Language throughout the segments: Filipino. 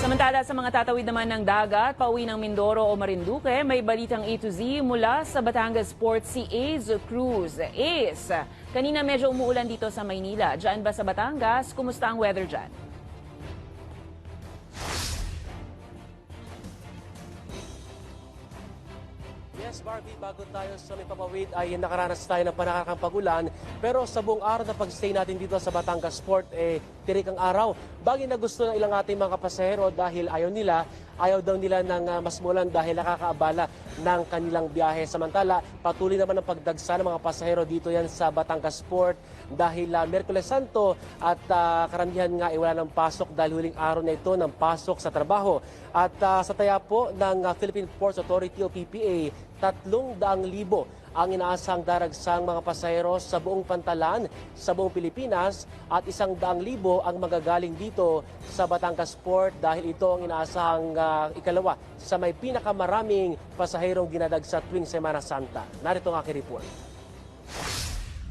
Samantala sa mga tatawid naman ng dagat, pauwi ng Mindoro o Marinduque, may balitang A to Z mula sa Batangas Port si Ace Cruz. Ace, kanina medyo umuulan dito sa Maynila. Diyan ba sa Batangas? Kumusta ang weather dyan? Yes, Barbie, bago tayo sa may papawid ay nakaranas tayo ng panakakang pagulan. Pero sa buong araw na pag-stay natin dito sa Batangas Port, tirik ang araw. Bagay na gusto ng ilang ating mga pasahero dahil ayaw daw nila ng mas mulan dahil nakakaabala ng kanilang biyahe. Samantala, patuloy naman ang pagdagsa ng mga pasahero dito yan sa Batangas Port dahil Miyerkules Santo at karamihan nga wala ng pasok dahil huling araw na ito ng pasok sa trabaho. At sa taya po ng Philippine Ports Authority o PPA, 300,000 ang inaasang daragsang mga pasahero sa buong Pantalan, sa buong Pilipinas at 100,000 ang magagaling dito sa Batangas Port dahil ito ang inaasahang ikalawa sa may pinakamaraming pasaherong dinadagsa tuwing Semana Santa. Narito ang aking report.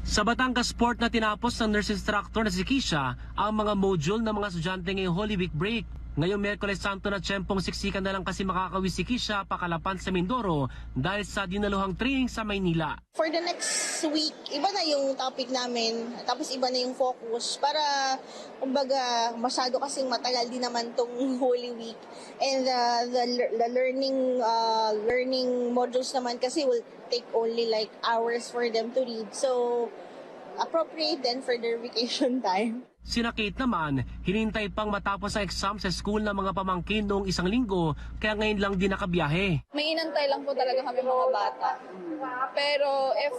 Sa Batangas Port na tinapos ng nurse instructor na si Kisha ang mga module ng mga estudyante ngayong Holy Week break. Ngayong Miyerkules Santo na tiyempong siksikan na lang kasi makakawi si Kisha pakalapan sa Mindoro dahil sa dinaluhang training sa Maynila. For the next week, iba na yung topic namin, tapos iba na yung focus para, kumbaga, masyado kasing matagal din naman tong Holy Week. And the learning modules naman kasi will take only like hours for them to read. So, appropriate then for their vacation time. Sina Kate naman, hinintay pang matapos ang exam sa school ng mga pamangkin noong 1 linggo kaya ngayon lang din nakabiyahe. May inantay lang po talaga kami mga bata. Pero if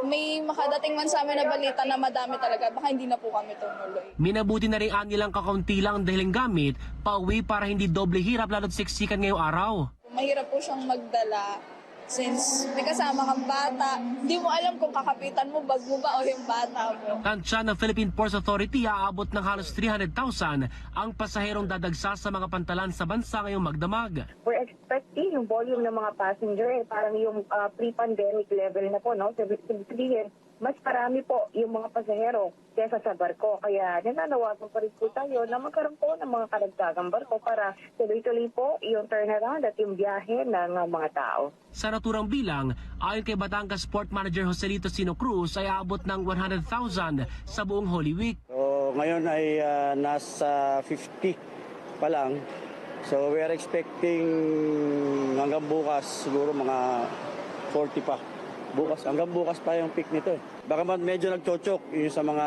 may makadating man sa amin na balita na madami talaga, baka hindi na po kami tumuloy. Minabuti na rin nilang kakaunti lang ang dahiling gamit, pauwi para hindi doble hirap lalo't siksikan ngayong araw. Mahirap po siyang magdala since may kasama kang bata. Hindi mo alam kung kakapitan mo, bag mo ba o yung bata mo. Tansya ng Philippine Ports Authority, aabot ng halos 300,000 ang pasaherong dadagsa sa mga pantalan sa bansa ngayong magdamag. We're expecting yung volume ng mga passenger parang yung pre-pandemic level na po, no? Sabihin, mas marami po yung mga pasahero kesa sa barko. Kaya nananawagan pa rin po tayo na magkaroon po ng mga karagdagang barko para tuloy-tuloy po yung turnaround at yung biyahe ng mga tao. Sa naturang bilang, ayon kay Batangas Port Manager Joselito Sino Cruz ay aabot ng 100,000 sa buong Holy Week. So, ngayon ay nasa 50 pa lang. So we are expecting hanggang bukas siguro mga 40 pa. Hanggang bukas pa yung peak nito. Baka medyo nagchochok yung sa mga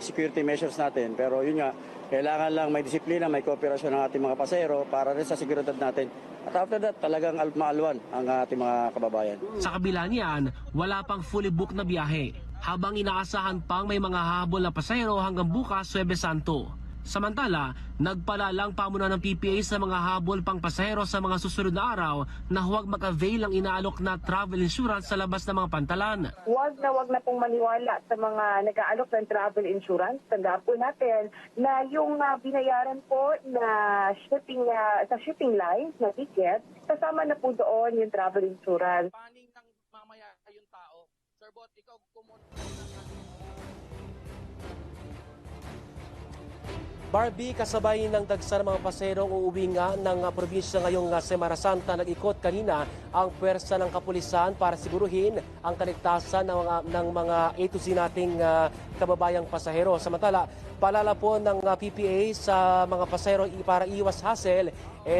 security measures natin. Pero yun nga, kailangan lang may disiplina, may kooperasyon ng ating mga pasahero para rin sa seguridad natin. At after that, talagang maalwan ang ating mga kababayan. Sa kabila niyan, wala pang fully booked na biyahe. Habang inaasahan pang may mga habol na pasahero hanggang bukas, Huwebes Santo. Samantala, nagpalalang pamunuan ng PPA sa mga habol pang pasahero sa mga susunod na araw na huwag mag-avail ang inaalok na travel insurance sa labas ng mga pantalan. Huwag na pong maniwala sa mga nag-aalok ng travel insurance. Tandaan po natin na yung binayaran po na shipping lines na ticket, kasama na po doon yung travel insurance. Paning ng mamaya yung tao. Sir Bot, ikaw kumunta Barbie, kasabay ng dagsa ng mga paserong uuwi nga ng probinsya ngayong Semana Santa, nag-ikot kanina ang pwersa ng kapulisan para siguruhin ang kaligtasan ng mga A to Z nating kababayang pasahero. Samantala, paalala po ng PPA sa mga pasahero para iwas hassle,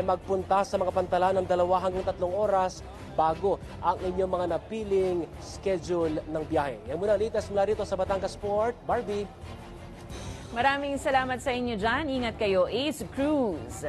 magpunta sa mga pantalan ng 2 hanggang 3 oras bago ang inyong mga napiling schedule ng biyahe. Yan muna latest mula rito sa Batangas Port. Barbie. Maraming salamat sa inyo dyan. Ingat kayo, Ace Cruz.